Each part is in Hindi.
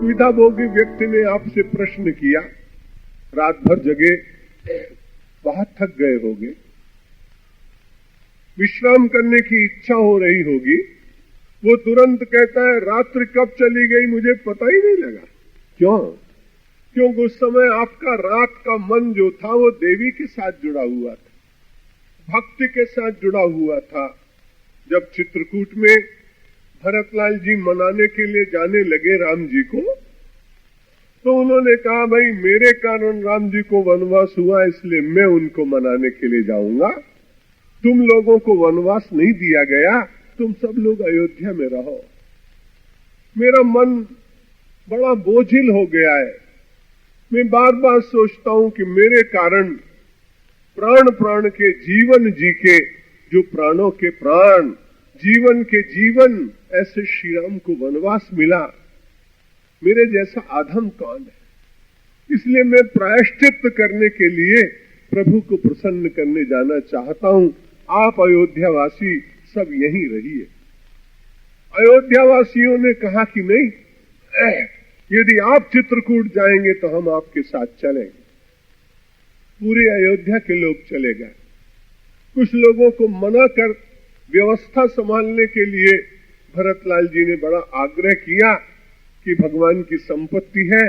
सुविधाभोगी व्यक्ति ने आपसे प्रश्न किया, रात भर जगे, बहुत थक गए होगे, विश्राम करने की इच्छा हो रही होगी, वो तुरंत कहता है रात्रि कब चली गई मुझे पता ही नहीं लगा। क्यों? क्योंकि उस समय आपका रात का मन जो था वो देवी के साथ जुड़ा हुआ था, भक्ति के साथ जुड़ा हुआ था। जब चित्रकूट में भरतलाल जी मनाने के लिए जाने लगे राम जी को, तो उन्होंने कहा भाई मेरे कारण राम जी को वनवास हुआ इसलिए मैं उनको मनाने के लिए जाऊंगा, तुम लोगों को वनवास नहीं दिया गया, तुम सब लोग अयोध्या में रहो। मेरा मन बड़ा बोझिल हो गया है, मैं बार बार सोचता हूं कि मेरे कारण प्राण प्राण के जीवन जी के, जो प्राणों के प्राण जीवन के जीवन, ऐसे श्री राम को वनवास मिला, मेरे जैसा अधम कौन है। इसलिए मैं प्रायश्चित करने के लिए प्रभु को प्रसन्न करने जाना चाहता हूं। आप अयोध्यावासी सब यहीं रहिए। अयोध्यावासियों ने कहा कि नहीं, यदि आप चित्रकूट जाएंगे तो हम आपके साथ चलेंगे। पूरे अयोध्या के लोग चले गए। कुछ लोगों को मना कर व्यवस्था संभालने के लिए भरतलाल जी ने बड़ा आग्रह किया कि भगवान की संपत्ति है,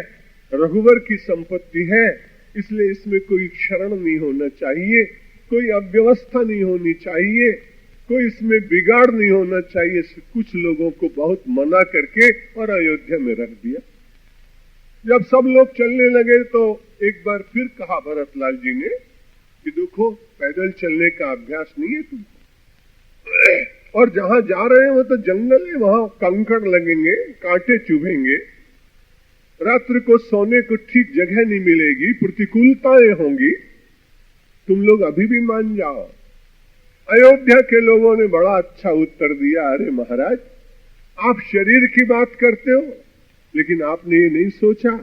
रघुवर की संपत्ति है, इसलिए इसमें कोई क्षरण नहीं होना चाहिए, कोई अव्यवस्था नहीं होनी चाहिए, कोई इसमें बिगाड़ नहीं होना चाहिए। कुछ लोगों को बहुत मना करके और अयोध्या में रख दिया। जब सब लोग चलने लगे तो एक बार फिर कहा भरतलाल जी ने कि देखो पैदल चलने का अभ्यास नहीं है तुमको, और जहां जा रहे हैं वो तो जंगल है, वहां कंकड़ लगेंगे, कांटे चुभेंगे, रात्रि को सोने को ठीक जगह नहीं मिलेगी, प्रतिकूलताएं होंगी, तुम लोग अभी भी मान जाओ। अयोध्या के लोगों ने बड़ा अच्छा उत्तर दिया, अरे महाराज आप शरीर की बात करते हो, लेकिन आपने ये नहीं सोचा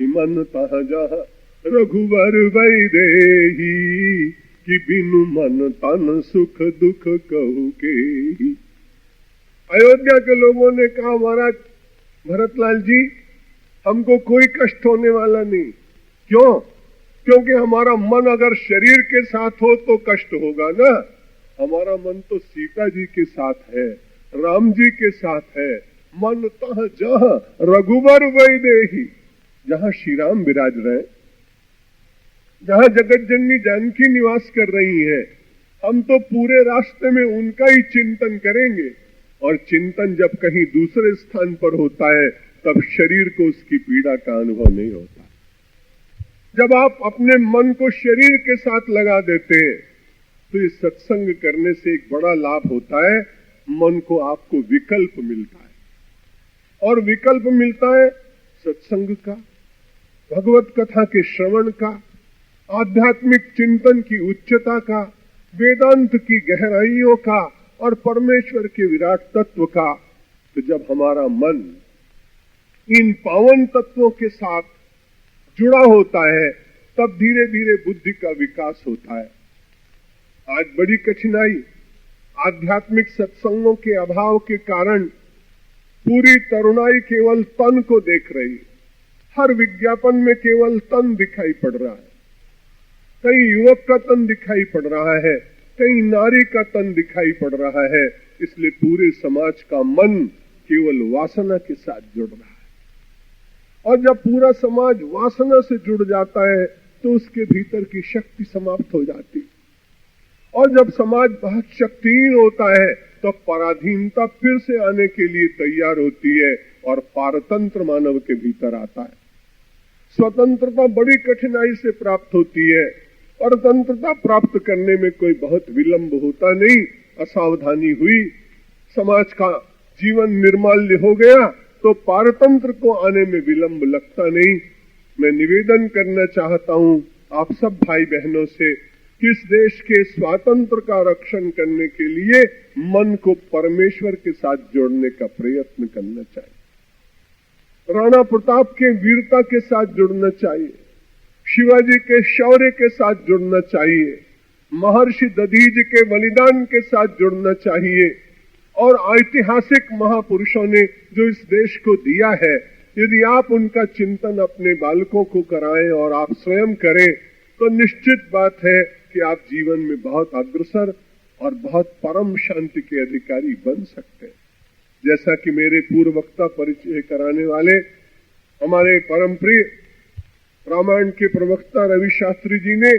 कि मन तहाँ जहाँ रघुवर वैदेही, कि बिनु मन तन सुख दुख कहू के। अयोध्या के लोगों ने कहा महाराज भरतलाल जी हमको कोई कष्ट होने वाला नहीं। क्यों? क्योंकि हमारा मन अगर शरीर के साथ हो तो कष्ट होगा ना। हमारा मन तो सीता जी के साथ है, राम जी के साथ है। मन तह जहाँ रघुवर वैदेही, जहाँ श्री राम विराज रहे, जहाँ जगत जननी जानकी निवास कर रही है, हम तो पूरे रास्ते में उनका ही चिंतन करेंगे। और चिंतन जब कहीं दूसरे स्थान पर होता है तब शरीर को उसकी पीड़ा का अनुभव नहीं होता। जब आप अपने मन को शरीर के साथ लगा देते हैं तो इस सत्संग करने से एक बड़ा लाभ होता है, मन को आपको विकल्प मिलता है, और विकल्प मिलता है सत्संग का, भगवत कथा के श्रवण का, आध्यात्मिक चिंतन की उच्चता का, वेदांत की गहराइयों का और परमेश्वर के विराट तत्व का। तो जब हमारा मन इन पावन तत्वों के साथ जुड़ा होता है तब धीरे धीरे बुद्धि का विकास होता है। आज बड़ी कठिनाई आध्यात्मिक सत्संगों के अभाव के कारण पूरी तरुणाई केवल तन को देख रही है। हर विज्ञापन में केवल तन दिखाई पड़ रहा है, कहीं युवक का तन दिखाई पड़ रहा है, कहीं नारी का तन दिखाई पड़ रहा है। इसलिए पूरे समाज का मन केवल वासना के साथ जुड़ रहा है, और जब पूरा समाज वासना से जुड़ जाता है तो उसके भीतर की शक्ति समाप्त हो जाती है, और जब समाज बहुत शक्तिहीन होता है तो पराधीनता फिर से आने के लिए तैयार होती है और पारतंत्र मानव के भीतर आता है। स्वतंत्रता बड़ी कठिनाई से प्राप्त होती है, परतंत्रता प्राप्त करने में कोई बहुत विलंब होता नहीं। असावधानी हुई, समाज का जीवन निर्माल्य हो गया तो पारतंत्र को आने में विलंब लगता नहीं। मैं निवेदन करना चाहता हूं आप सब भाई बहनों से कि इस देश के स्वातंत्र का रक्षण करने के लिए मन को परमेश्वर के साथ जोड़ने का प्रयत्न करना चाहिए। राणा प्रताप के वीरता के साथ जुड़ना चाहिए, शिवाजी के शौर्य के साथ जुड़ना चाहिए, महर्षि दधीच के बलिदान के साथ जुड़ना चाहिए, और ऐतिहासिक महापुरुषों ने जो इस देश को दिया है, यदि आप उनका चिंतन अपने बालकों को कराएं और आप स्वयं करें तो निश्चित बात है कि आप जीवन में बहुत अग्रसर और बहुत परम शांति के अधिकारी बन सकते हैं। जैसा कि मेरे पूर्व वक्ता परिचय कराने वाले हमारे परम प्रिय रामायण के प्रवक्ता रवि शास्त्री जी ने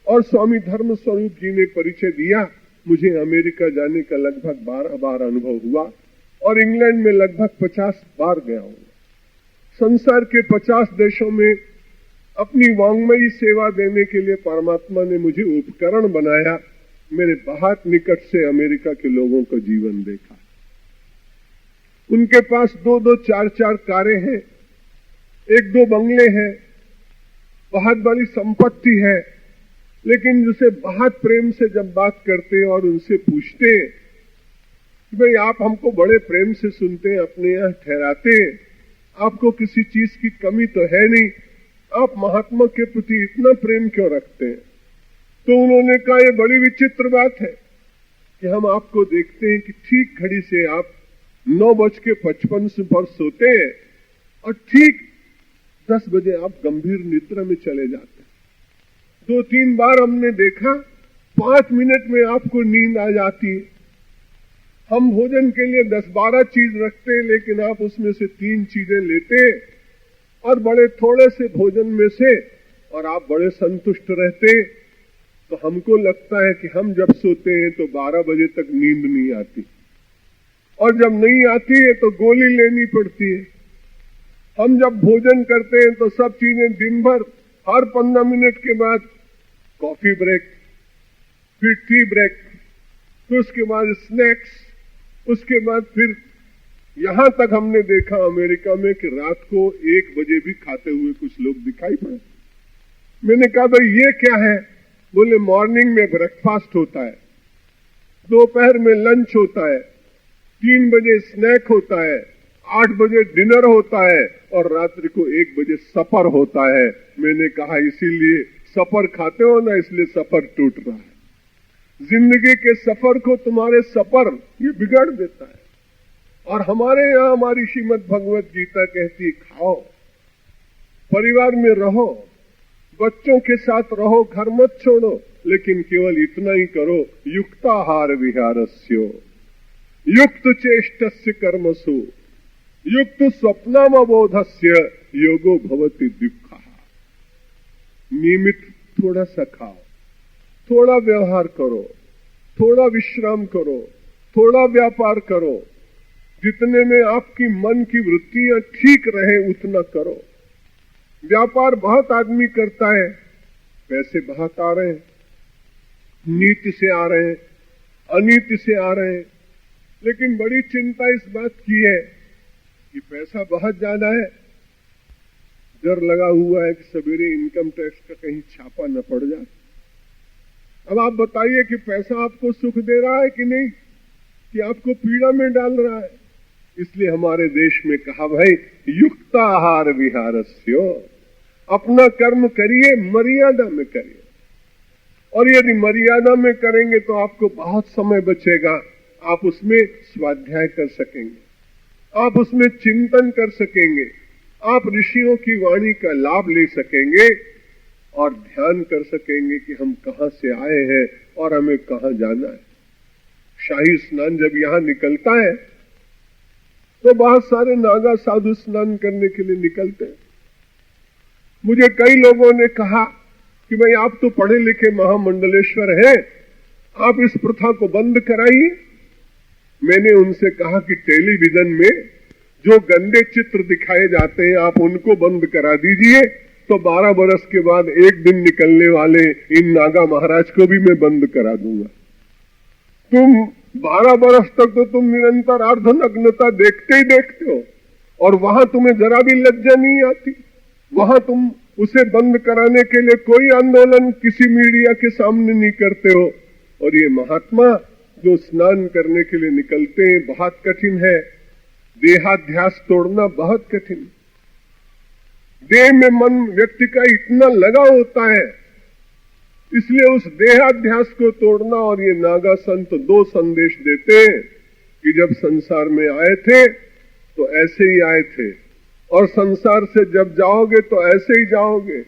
और स्वामी धर्म स्वरूप जी ने परिचय दिया, मुझे अमेरिका जाने का लगभग 12 बार अनुभव हुआ और इंग्लैंड में लगभग 50 बार गया हूं। संसार के 50 देशों में अपनी वांग्मयी सेवा देने के लिए परमात्मा ने मुझे उपकरण बनाया। मेरे बहुत निकट से अमेरिका के लोगों का जीवन देखा। उनके पास 2-2, 4-4 कारें हैं, 1-2 बंगले हैं, बहुत बड़ी संपत्ति है, लेकिन जिसे बहुत प्रेम से जब बात करते और उनसे पूछते कि भाई आप हमको बड़े प्रेम से सुनते हैं, अपने यहां ठहराते हैं, आपको किसी चीज की कमी तो है नहीं, आप महात्मा के प्रति इतना प्रेम क्यों रखते हैं? तो उन्होंने कहा ये बड़ी विचित्र बात है कि हम आपको देखते हैं कि ठीक घड़ी से आप 9:55 पर सोते हैं और ठीक 10 बजे आप गंभीर निद्रा में चले जाते हैं। 2-3 बार हमने देखा 5 मिनट में आपको नींद आ जाती है। हम भोजन के लिए 10-12 चीज रखते हैं, लेकिन आप उसमें से 3 चीजें लेते हैं और बड़े थोड़े से भोजन में से और आप बड़े संतुष्ट रहते हैं। तो हमको लगता है कि हम जब सोते हैं तो 12 बजे तक नींद नहीं आती और जब नहीं आती है तो गोली लेनी पड़ती है। हम जब भोजन करते हैं तो सब चीजें दिन भर हर 15 मिनट के बाद कॉफी ब्रेक, फिर टी ब्रेक, फिर उसके बाद स्नैक्स, उसके बाद फिर यहां तक हमने देखा अमेरिका में कि रात को 1 बजे भी खाते हुए कुछ लोग दिखाई पड़े। मैंने कहा भाई ये क्या है? बोले मॉर्निंग में ब्रेकफास्ट होता है, दोपहर में लंच होता है, 3 बजे स्नैक होता है, 8 बजे डिनर होता है और रात्रि को 1 बजे सफर होता है। मैंने कहा इसीलिए सफर खाते हो ना, इसलिए सफर टूट रहा है। जिंदगी के सफर को तुम्हारे सफर ये बिगाड़ देता है। और हमारे यहाँ हमारी श्रीमद् भगवत गीता कहती है खाओ, परिवार में रहो, बच्चों के साथ रहो, घर मत छोड़ो, लेकिन केवल इतना ही करो, युक्ताहार विहारस्यो युक्त चेष्टस्य कर्मसु युक्त स्वप्नामबोधस्य योगो भवति दुःखः। नियमित थोड़ा सा खाओ, थोड़ा व्यवहार करो, थोड़ा विश्राम करो, थोड़ा व्यापार करो, जितने में आपकी मन की वृत्तियां ठीक रहे उतना करो। व्यापार बहुत आदमी करता है, पैसे बहुत आ रहे हैं, नीति से आ रहे हैं, अनीति से आ रहे हैं, लेकिन बड़ी चिंता इस बात की है कि पैसा बहुत ज्यादा है, डर लगा हुआ है कि सवेरे इनकम टैक्स का कहीं छापा न पड़ जाए। अब आप बताइए कि पैसा आपको सुख दे रहा है कि नहीं, कि आपको पीड़ा में डाल रहा है? इसलिए हमारे देश में कहा भाई युक्ताहार विहारस्यो, अपना कर्म करिए, मर्यादा में करिए। और यदि मर्यादा में करेंगे तो आपको बहुत समय बचेगा, आप उसमें स्वाध्याय कर सकेंगे, आप उसमें चिंतन कर सकेंगे, आप ऋषियों की वाणी का लाभ ले सकेंगे और ध्यान कर सकेंगे कि हम कहां से आए हैं और हमें कहां जाना है। शाही स्नान जब यहां निकलता है तो बहुत सारे नागा साधु स्नान करने के लिए निकलते हैं। मुझे कई लोगों ने कहा कि भाई आप तो पढ़े लिखे महामंडलेश्वर हैं, आप इस प्रथा को बंद कराइए। मैंने उनसे कहा कि टेलीविजन में जो गंदे चित्र दिखाए जाते हैं आप उनको बंद करा दीजिए, तो 12 बरस के बाद एक दिन निकलने वाले इन नागा महाराज को भी मैं बंद करा दूंगा। तुम 12 बरस तक तो तुम निरंतर अर्धनग्नता देखते ही देखते हो और वहां तुम्हें जरा भी लज्जा नहीं आती। वहां तुम उसे बंद कराने के लिए कोई आंदोलन किसी मीडिया के सामने नहीं करते हो। और ये महात्मा जो स्नान करने के लिए निकलते हैं बहुत कठिन है, देहाध्यास तोड़ना बहुत कठिन। देह में मन व्यक्ति का इतना लगा होता है, इसलिए उस देहाध्यास को तोड़ना। और ये नागा संत 2 संदेश देते हैं कि जब संसार में आए थे तो ऐसे ही आए थे, और संसार से जब जाओगे तो ऐसे ही जाओगे।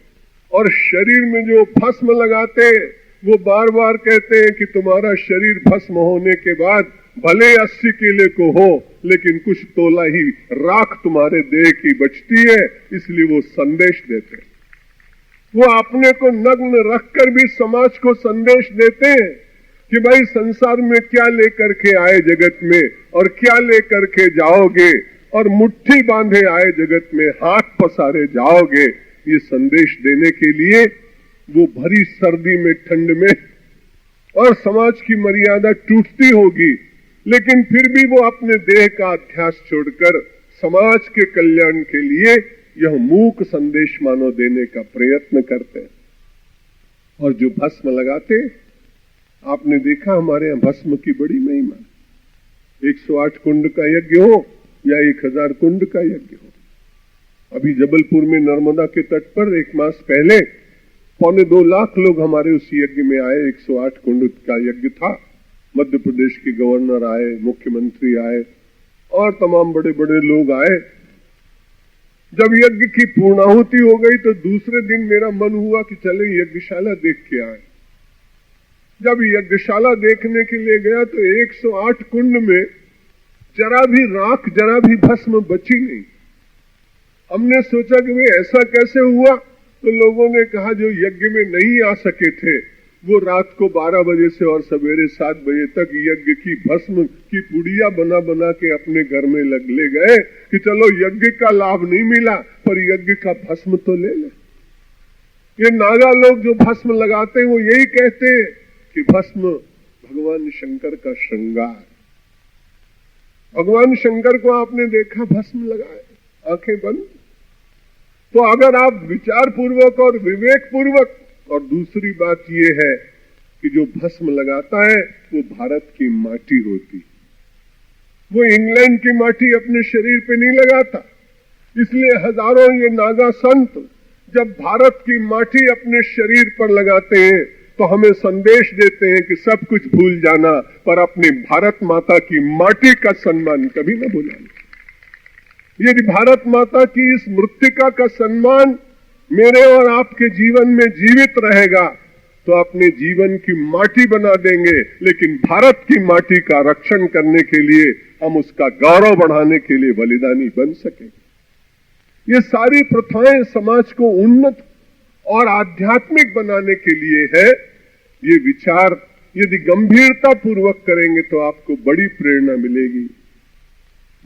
और शरीर में जो भस्म लगाते वो बार बार कहते हैं कि तुम्हारा शरीर भस्म होने के बाद भले 80 किलो को हो, लेकिन कुछ तोला ही राख तुम्हारे देह की बचती है, इसलिए वो संदेश देते हैं। वो अपने को नग्न रखकर भी समाज को संदेश देते हैं कि भाई संसार में क्या लेकर के आए जगत में और क्या लेकर के जाओगे, और मुट्ठी बांधे आए जगत में हाथ पसारे जाओगे। ये संदेश देने के लिए वो भरी सर्दी में, ठंड में, और समाज की मर्यादा टूटती होगी, लेकिन फिर भी वो अपने देह का अध्यास छोड़कर समाज के कल्याण के लिए यह मूक संदेश मानो देने का प्रयत्न करते हैं। और जो भस्म लगाते, आपने देखा हमारे यहां भस्म की बड़ी महिमा, 108 कुंड का यज्ञ हो या 1000 कुंड का यज्ञ हो। अभी जबलपुर में नर्मदा के तट पर 1 मास पहले 2.25 लाख लोग हमारे उस यज्ञ में आए। 108 कुंड का यज्ञ था। मध्य प्रदेश के गवर्नर आए, मुख्यमंत्री आए और तमाम बड़े बड़े लोग आए। जब यज्ञ की पूर्णाहुति हो गई तो दूसरे दिन मेरा मन हुआ कि चले यज्ञशाला देख के आए। जब यज्ञशाला देखने के लिए गया तो 108 कुंड में जरा भी राख, जरा भी भस्म बची नहीं। हमने सोचा कि भाई ऐसा कैसे हुआ, तो लोगों ने कहा जो यज्ञ में नहीं आ सके थे वो रात को 12 बजे से और सवेरे 7 बजे तक यज्ञ की भस्म की पुड़िया बना बना के अपने घर में ले गए कि चलो यज्ञ का लाभ नहीं मिला पर यज्ञ का भस्म तो ले ले। ये नागा लोग जो भस्म लगाते हैं वो यही कहते हैं कि भस्म भगवान शंकर का श्रृंगार। भगवान शंकर को आपने देखा भस्म लगाए, आंखें बंद। तो अगर आप विचार पूर्वक और विवेक पूर्वक, और दूसरी बात यह है कि जो भस्म लगाता है वो भारत की माटी होती, वो इंग्लैंड की माटी अपने शरीर पे नहीं लगाता। इसलिए हजारों ये नागा संत जब भारत की माटी अपने शरीर पर लगाते हैं तो हमें संदेश देते हैं कि सब कुछ भूल जाना पर अपनी भारत माता की माटी का सम्मान कभी न भूलना। यदि भारत माता की इस मृत्तिका का सम्मान मेरे और आपके जीवन में जीवित रहेगा तो अपने जीवन की माटी बना देंगे, लेकिन भारत की माटी का रक्षण करने के लिए हम उसका गौरव बढ़ाने के लिए बलिदानी बन सकेंगे। ये सारी प्रथाएं समाज को उन्नत और आध्यात्मिक बनाने के लिए है। ये विचार यदि गंभीरता पूर्वक करेंगे तो आपको बड़ी प्रेरणा मिलेगी।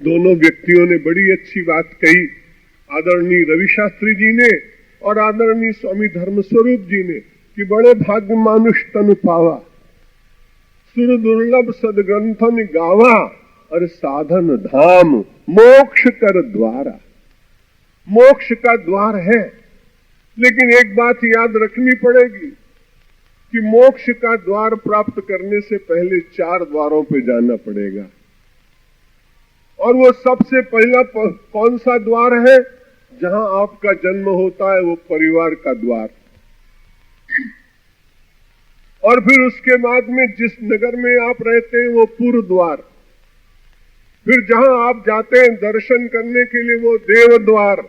दोनों व्यक्तियों ने बड़ी अच्छी बात कही, आदरणीय रवि शास्त्री जी ने और आदरणीय स्वामी धर्मस्वरूप जी ने, कि बड़े भाग्य मानुष तनु पावा, सुर दुर्लभ सदग्रंथन गावा, और साधन धाम मोक्ष कर द्वारा। मोक्ष का द्वार है, लेकिन एक बात याद रखनी पड़ेगी कि मोक्ष का द्वार प्राप्त करने से पहले 4 द्वारों पे जाना पड़ेगा। और वो सबसे पहला कौन सा द्वार है? जहां आपका जन्म होता है वो परिवार का द्वार, और फिर उसके बाद में जिस नगर में आप रहते हैं वो पूर्व द्वार, फिर जहां आप जाते हैं दर्शन करने के लिए वो देव द्वार,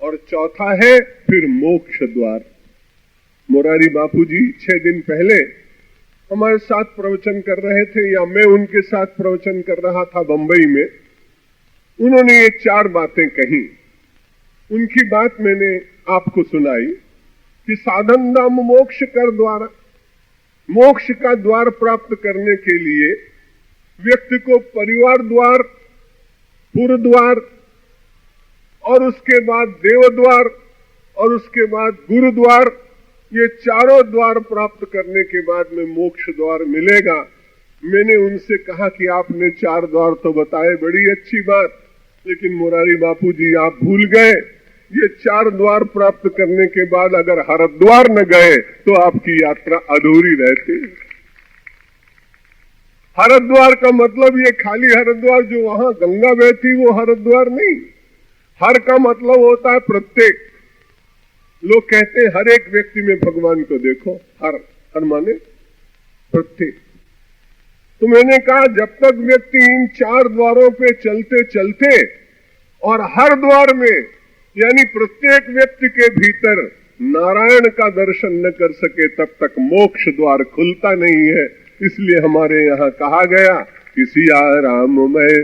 और चौथा है फिर मोक्ष द्वार। मोरारी बापू जी 6 दिन पहले हमारे साथ प्रवचन कर रहे थे, या मैं उनके साथ प्रवचन कर रहा था बंबई में। उन्होंने ये 4 बातें कही। उनकी बात मैंने आपको सुनाई कि साधन धाम मोक्ष कर द्वारा, मोक्ष का द्वार प्राप्त करने के लिए व्यक्ति को परिवार द्वार, पूर्व द्वार, और उसके बाद देव द्वार, और उसके बाद गुरु द्वार, ये चारों द्वार प्राप्त करने के बाद में मोक्ष द्वार मिलेगा। मैंने उनसे कहा कि आपने 4 द्वार तो बताए, बड़ी अच्छी बात, लेकिन मुरारी बापू जी आप भूल गए, ये 4 द्वार प्राप्त करने के बाद अगर हरिद्वार न गए तो आपकी यात्रा अधूरी रहती। हरिद्वार का मतलब ये खाली हरिद्वार जो वहां गंगा बहती वो हरिद्वार नहीं। हर का मतलब होता है प्रत्येक। लोग कहते हैं हर एक व्यक्ति में भगवान को देखो, हर माने प्रत्येक। तो मैंने कहा जब तक व्यक्ति इन 4 द्वारों पे चलते चलते और हर द्वार में यानी प्रत्येक व्यक्ति के भीतर नारायण का दर्शन न कर सके तब तक मोक्ष द्वार खुलता नहीं है। इसलिए हमारे यहाँ कहा गया कि सिया राम मैं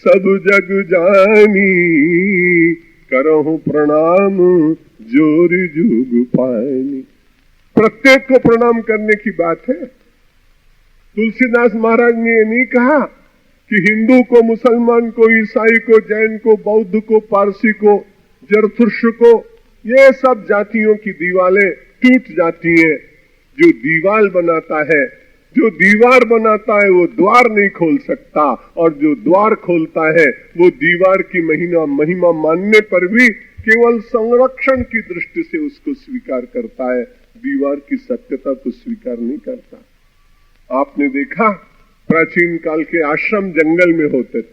सब जग जानी, करहूं प्रणाम जोर जुग पानी। प्रत्येक को प्रणाम करने की बात है। तुलसीदास महाराज ने ये नहीं कहा कि हिंदू को, मुसलमान को, ईसाई को, जैन को, बौद्ध को, पारसी को, जरथुष्ट को, ये सब जातियों की दीवारें टूट जाती हैं। जो दीवार बनाता है, जो दीवार बनाता है वो द्वार नहीं खोल सकता, और जो द्वार खोलता है वो दीवार की महिमा मानने पर भी केवल संरक्षण की दृष्टि से उसको स्वीकार करता है, दीवार की सत्यता को स्वीकार नहीं करता। आपने देखा प्राचीन काल के आश्रम जंगल में होते थे,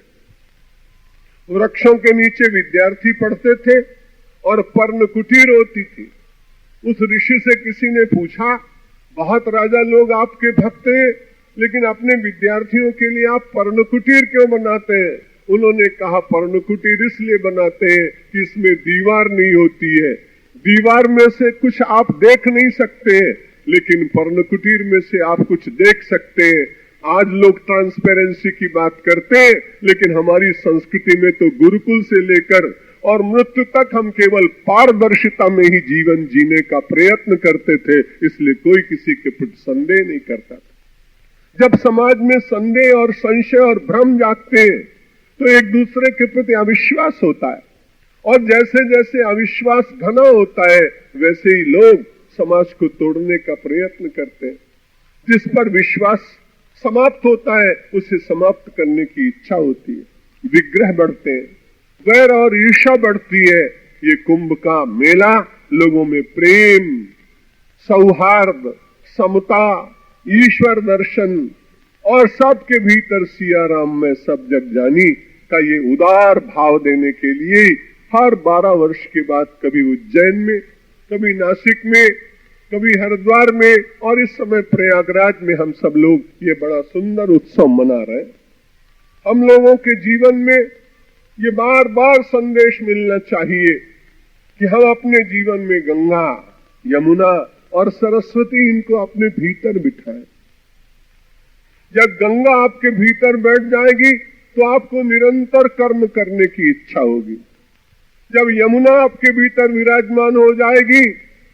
वृक्षों के नीचे विद्यार्थी पढ़ते थे और पर्ण कुटीर होती थी। उस ऋषि से किसी ने पूछा, बहुत राजा लोग आपके भक्त हैं, लेकिन अपने विद्यार्थियों के लिए आप पर्ण कुटीर क्यों बनाते हैं? उन्होंने कहा, पर्ण कुटीर इसलिए बनाते हैं कि इसमें दीवार नहीं होती है, दीवार में से कुछ आप देख नहीं सकते, लेकिन पर्ण कुटीर में से आप कुछ देख सकते हैं। आज लोग ट्रांसपेरेंसी की बात करते हैं, लेकिन हमारी संस्कृति में तो गुरुकुल से लेकर और मृत्यु तक हम केवल पारदर्शिता में ही जीवन जीने का प्रयत्न करते थे, इसलिए कोई किसी के प्रति संदेह नहीं करता था। जब समाज में संदेह और संशय और भ्रम जागते हैं तो एक दूसरे के प्रति अविश्वास होता है, और जैसे जैसे अविश्वास घना होता है वैसे ही लोग समाज को तोड़ने का प्रयत्न करते हैं। जिस पर विश्वास समाप्त होता है उसे समाप्त करने की इच्छा होती है, विग्रह बढ़ते हैं, वैर और ईर्ष्या बढ़ती है। ये कुंभ का मेला लोगों में प्रेम, सौहार्द, समता, ईश्वर दर्शन और सबके भीतर सिया राम में सब जग जानी का ये उदार भाव देने के लिए हर 12 वर्ष के बाद कभी उज्जैन में, कभी नासिक में, कभी हरिद्वार में और इस समय प्रयागराज में हम सब लोग ये बड़ा सुंदर उत्सव मना रहे हैं। हम लोगों के जीवन में ये बार बार संदेश मिलना चाहिए कि हम अपने जीवन में गंगा, यमुना और सरस्वती इनको अपने भीतर बिठाएं। जब गंगा आपके भीतर बैठ जाएगी तो आपको निरंतर कर्म करने की इच्छा होगी। जब यमुना आपके भीतर विराजमान हो जाएगी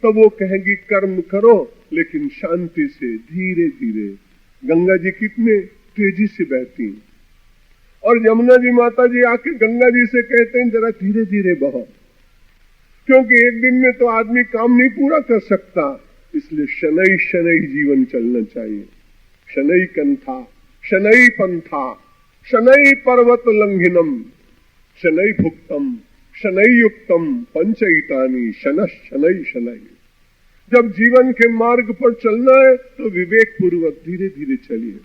तो वो कहेगी कर्म करो लेकिन शांति से, धीरे धीरे। गंगा जी कितने तेजी से बहती हैं और यमुना जी माता जी आके गंगा जी से कहते हैं जरा धीरे धीरे बहो, क्योंकि एक दिन में तो आदमी काम नहीं पूरा कर सकता, इसलिए शनै शनै जीवन चलना चाहिए। शनै कंथा, शनै पंथा, शनै पर्वत लंघिनम, शनै भुक्तम, शनै युक्तम, पंचईतानी शनः शनै शनै। जब जीवन के मार्ग पर चलना है तो विवेक पूर्वक धीरे धीरे चलिए।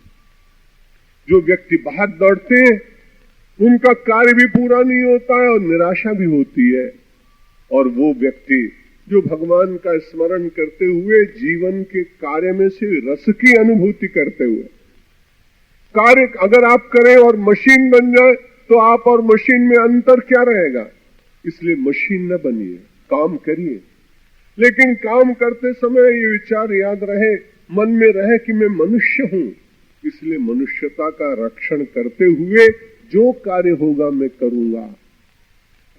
जो व्यक्ति बाहर दौड़ते हैं उनका कार्य भी पूरा नहीं होता है और निराशा भी होती है, और वो व्यक्ति जो भगवान का स्मरण करते हुए जीवन के कार्य में से रस की अनुभूति करते हुए कार्य अगर आप करें और मशीन बन जाए तो आप और मशीन में अंतर क्या रहेगा? इसलिए मशीन न बनिए, काम करिए, लेकिन काम करते समय ये विचार याद रहे, मन में रहे कि मैं मनुष्य हूं, इसलिए मनुष्यता का रक्षण करते हुए जो कार्य होगा मैं करूंगा।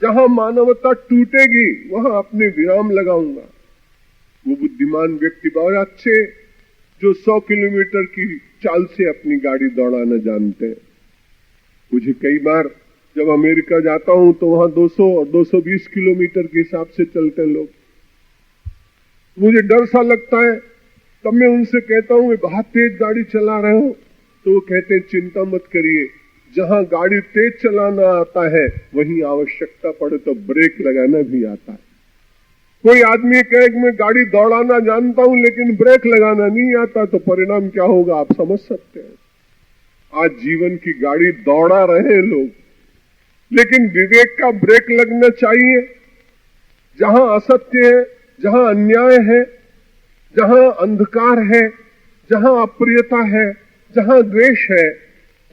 जहां मानवता टूटेगी वहां अपने विराम लगाऊंगा। वो बुद्धिमान व्यक्ति बहुत अच्छे जो 100 किलोमीटर की चाल से अपनी गाड़ी दौड़ाना जानते हैं। मुझे कई बार जब अमेरिका जाता हूं तो वहां 200 और 220 किलोमीटर के हिसाब से चलते लोग। मुझे डर सा लगता है, तब मैं उनसे कहता हूं वे बहुत तेज गाड़ी चला रहे हो, तो वो कहते हैं चिंता मत करिए, जहां गाड़ी तेज चलाना आता है वहीं आवश्यकता पड़े तो ब्रेक लगाना भी आता है। कोई आदमी कहे कि मैं गाड़ी दौड़ाना जानता हूं लेकिन ब्रेक लगाना नहीं आता, तो परिणाम क्या होगा आप समझ सकते हैं। आज जीवन की गाड़ी दौड़ा रहे हैं लोग, लेकिन विवेक का ब्रेक लगना चाहिए। जहां असत्य है, जहां अन्याय है, जहां अंधकार है, जहां अप्रियता है, जहां द्वेष है,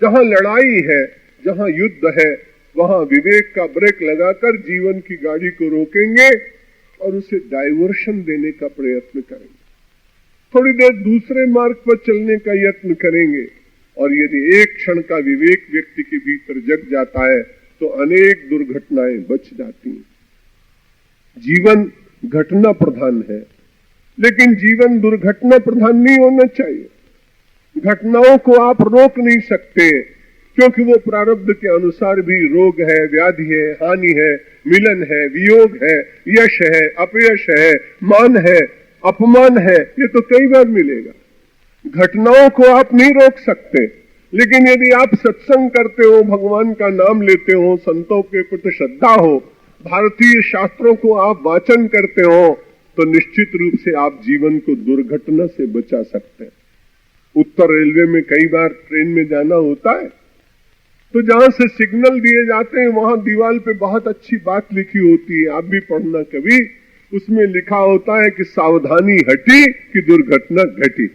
जहां लड़ाई है, जहां युद्ध है, वहां विवेक का ब्रेक लगाकर जीवन की गाड़ी को रोकेंगे और उसे डाइवर्शन देने का प्रयत्न करेंगे। थोड़ी देर दूसरे मार्ग पर चलने का यत्न करेंगे। और यदि एक क्षण का विवेक व्यक्ति के भीतर जग जाता है तो अनेक दुर्घटनाएं बच जाती हैं। जीवन घटना प्रधान है, लेकिन जीवन दुर्घटना प्रधान नहीं होना चाहिए। घटनाओं को आप रोक नहीं सकते, क्योंकि वो प्रारब्ध के अनुसार भी रोग है, व्याधि है, हानि है, मिलन है, वियोग है, यश है, अपयश है, मान है, अपमान है, ये तो कई बार मिलेगा। घटनाओं को आप नहीं रोक सकते, लेकिन यदि आप सत्संग करते हो, भगवान का नाम लेते हो, संतों के प्रति श्रद्धा हो, भारतीय शास्त्रों को आप वाचन करते हो, तो निश्चित रूप से आप जीवन को दुर्घटना से बचा सकते हैं। उत्तर रेलवे में कई बार ट्रेन में जाना होता है, तो जहां से सिग्नल दिए जाते हैं वहां दीवार पे बहुत अच्छी बात लिखी होती है, आप भी पढ़ना कभी। उसमें लिखा होता है कि सावधानी हटी कि दुर्घटना घटी।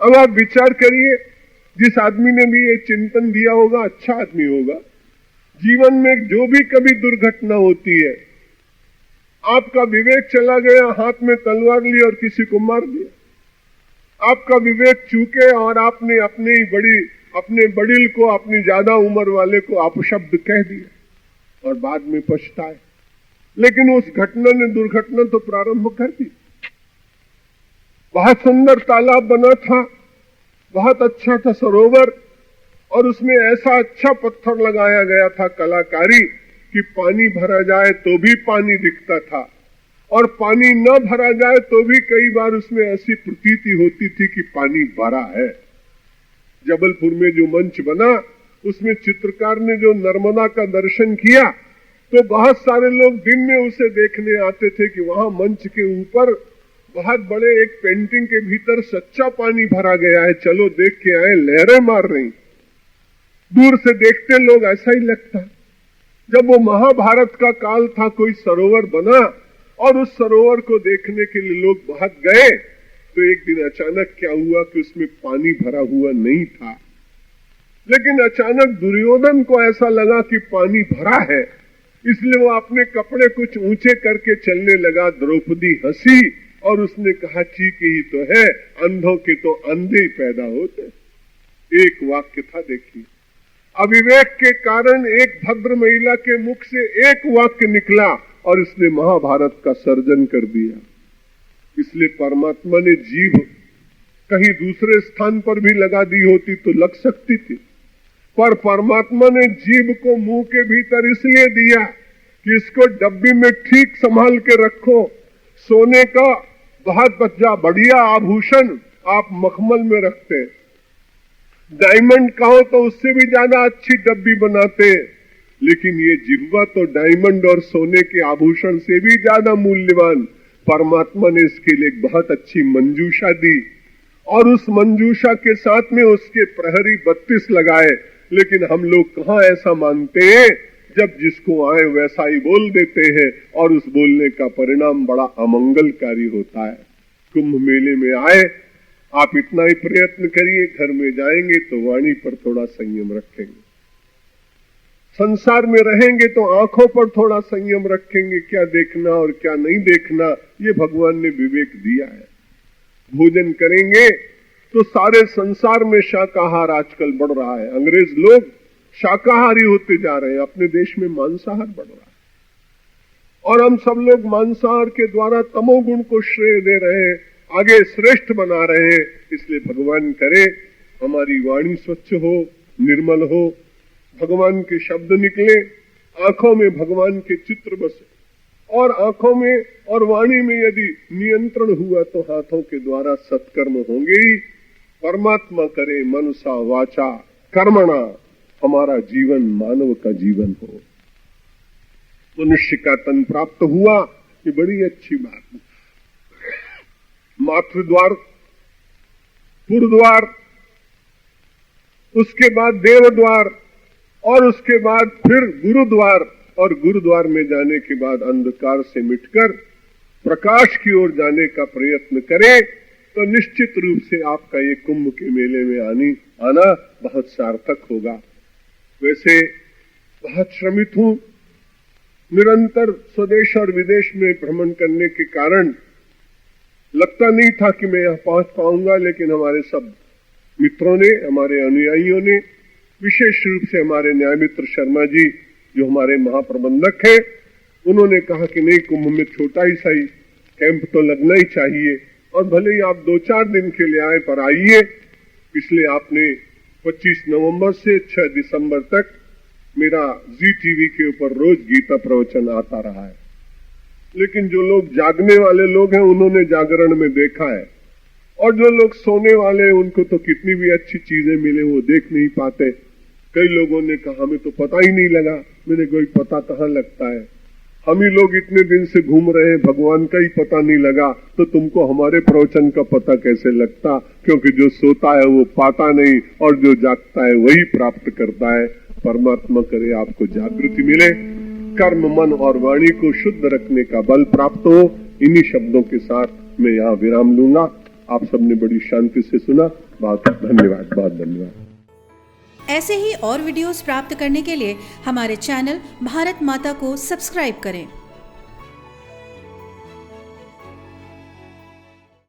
अब आप विचार करिए, जिस आदमी ने भी ये चिंतन दिया होगा अच्छा आदमी होगा। जीवन में जो भी कभी दुर्घटना होती है, आपका विवेक चला गया, हाथ में तलवार ली और किसी को मार दिया। आपका विवेक चूके और आपने अपने बड़िल को, अपनी ज्यादा उम्र वाले को अपशब्द कह दिया और बाद में पछताए। लेकिन उस घटना ने दुर्घटना तो प्रारंभ कर दी। बहुत सुंदर तालाब बना था, बहुत अच्छा था सरोवर, और उसमें ऐसा अच्छा पत्थर लगाया गया था कलाकारी कि पानी भरा जाए तो भी पानी दिखता था, और पानी न भरा जाए तो भी कई बार उसमें ऐसी प्रतीति होती थी कि पानी भरा है। जबलपुर में जो मंच बना, उसमें चित्रकार ने जो नर्मदा का दर्शन किया, तो बहुत सारे लोग दिन में उसे देखने आते थे कि वहां मंच के ऊपर बहुत बड़े एक पेंटिंग के भीतर सच्चा पानी भरा गया है, चलो देख के आए, लहरें मार रही। दूर से देखते लोग ऐसा ही लगता। जब वो महाभारत का काल था, कोई सरोवर बना और उस सरोवर को देखने के लिए लोग बहुत गए, तो एक दिन अचानक क्या हुआ कि उसमें पानी भरा हुआ नहीं था। लेकिन अचानक दुर्योधन को ऐसा लगा कि पानी भरा है, इसलिए वो अपने कपड़े कुछ ऊंचे करके चलने लगा। द्रौपदी हंसी और उसने कहा, ठीक ही तो है, अंधों के तो अंधे ही पैदा होते। एक वाक्य था, देखिए, अविवेक के कारण एक भद्र महिला के मुख से एक वाक्य निकला और इसने महाभारत का सर्जन कर दिया। इसलिए परमात्मा ने जीभ कहीं दूसरे स्थान पर भी लगा दी होती तो लग सकती थी, पर परमात्मा ने जीभ को मुंह के भीतर इसलिए दिया कि इसको डब्बी में ठीक संभाल के रखो। सोने का बहुत बढ़िया आभूषण आप मखमल में रखते हैं, डायमंड का हो तो उससे भी ज्यादा अच्छी डब्बी बनाते हैं, लेकिन ये जिह्वा तो डायमंड और सोने के आभूषण से भी ज्यादा मूल्यवान। परमात्मा ने इसके लिए बहुत अच्छी मंजूषा दी और उस मंजूषा के साथ में उसके प्रहरी 32 लगाए। लेकिन हम लोग कहाँ ऐसा मानते हैं, जब जिसको आए वैसा ही बोल देते हैं और उस बोलने का परिणाम बड़ा अमंगलकारी होता है। कुंभ मेले में आए, आप इतना ही प्रयत्न करिए, घर में जाएंगे तो वाणी पर थोड़ा संयम रखेंगे, संसार में रहेंगे तो आंखों पर थोड़ा संयम रखेंगे, क्या देखना और क्या नहीं देखना, ये भगवान ने विवेक दिया है। भोजन करेंगे तो सारे संसार में शाकाहार आजकल बढ़ रहा है, अंग्रेज लोग शाकाहारी होते जा रहे हैं, अपने देश में मांसाहार बढ़ रहा है और हम सब लोग मांसाहार के द्वारा तमोगुण को श्रेय दे रहे हैं, आगे श्रेष्ठ बना रहे हैं। इसलिए भगवान करे हमारी वाणी स्वच्छ हो, निर्मल हो, भगवान के शब्द निकले, आंखों में भगवान के चित्र बसे, और आंखों में और वाणी में यदि नियंत्रण हुआ तो हाथों के द्वारा सत्कर्म होंगे ही। परमात्मा करे मनसा वाचा कर्मणा हमारा जीवन मानव का जीवन हो। मनुष्य का तन प्राप्त हुआ, ये बड़ी अच्छी बात है। मातृद्वार, पुरद्वार, उसके बाद देवद्वार और उसके बाद फिर गुरुद्वार, और गुरुद्वार में जाने के बाद अंधकार से मिटकर प्रकाश की ओर जाने का प्रयत्न करें। तो निश्चित रूप से आपका ये कुंभ के मेले में आना बहुत सार्थक होगा। वैसे बहुत श्रमित हूं, निरंतर स्वदेश और विदेश में भ्रमण करने के कारण लगता नहीं था कि मैं यहां पहुंच पाऊंगा, लेकिन हमारे सब मित्रों ने, हमारे अनुयायियों ने, विशेष रूप से हमारे न्याय मित्र शर्मा जी जो हमारे महाप्रबंधक हैं, उन्होंने कहा कि नहीं, कुंभ में छोटा ही सही कैंप तो लगना ही चाहिए, और भले ही आप 2-4 दिन के लिए आए पर आइए। इसलिए आपने 25 नवंबर से 6 दिसंबर तक मेरा जी टीवी के ऊपर रोज गीता प्रवचन आता रहा है। लेकिन जो लोग जागने वाले लोग हैं उन्होंने जागरण में देखा है, और जो लोग सोने वाले हैं उनको तो कितनी भी अच्छी चीजें मिले वो देख नहीं पाते। कई लोगों ने कहा हमें तो पता ही नहीं लगा। मैंने कोई पता कहाँ लगता है, हम ही लोग इतने दिन से घूम रहे हैं, भगवान का ही पता नहीं लगा, तो तुमको हमारे प्रवचन का पता कैसे लगता? क्योंकि जो सोता है वो पाता नहीं, और जो जागता है वही प्राप्त करता है। परमात्मा करे आपको जागृति मिले, कर्म, मन और वाणी को शुद्ध रखने का बल प्राप्त हो। इन्हीं शब्दों के साथ मैं यहाँ विराम लूंगा। आप सबने बड़ी शांति से सुना, बहुत धन्यवाद, बहुत धन्यवाद। ऐसे ही और वीडियोस प्राप्त करने के लिए हमारे चैनल भारत माता को सब्सक्राइब करें।